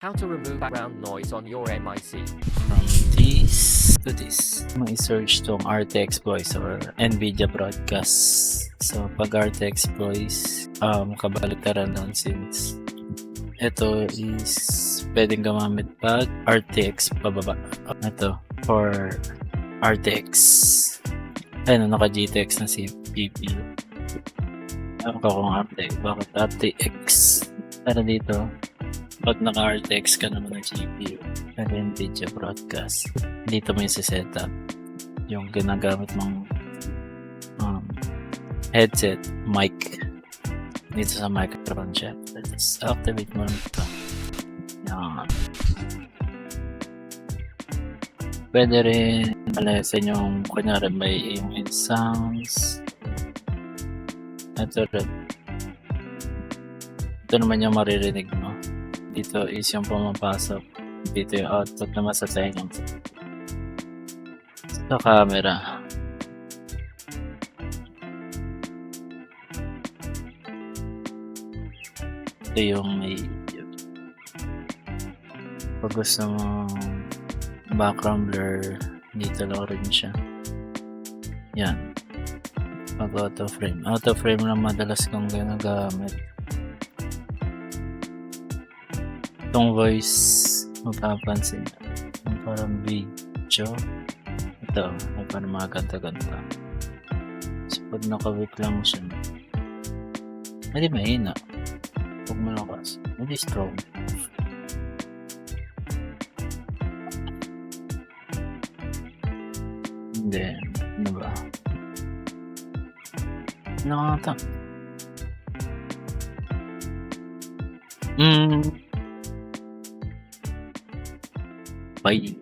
How to remove background noise on your MIC. From this to this, may search tong RTX Voice or NVIDIA Broadcast. So pag RTX Voice, kabaliktaran lang since ito is pwedeng gamamit pag RTX pababa. Ito for RTX. Ayun, naka GTX na si CPU. Ewan ko kung RTX. Bakit RTX? Pero dito, pag naka-RTX ka naman ng GPU and NVIDIA Broadcast, dito mo yung setup yung ginagamit mong headset, mic dito sa microphone jack. Let's activate mo lang ito. Yan. Pwede rin alisin yung kunyari may yung sounds. Ito rin. Ito naman yung maririnig mo. Dito is yung pumapasok. Dito yung output naman sa tenga. Sa camera. Ito yung may pag gusto mo background blur, dito lang rin siya. Yan. Pag auto frame. Auto frame lang madalas kong ginagamit. Itong voice, mapapansin yung parang video. Ito, may parang mga ganda-ganda. So, pag nakawit lang mo siya, hindi mahina. Pag malakas, hindi strong. And then, ano ba? Nakakata. Bye.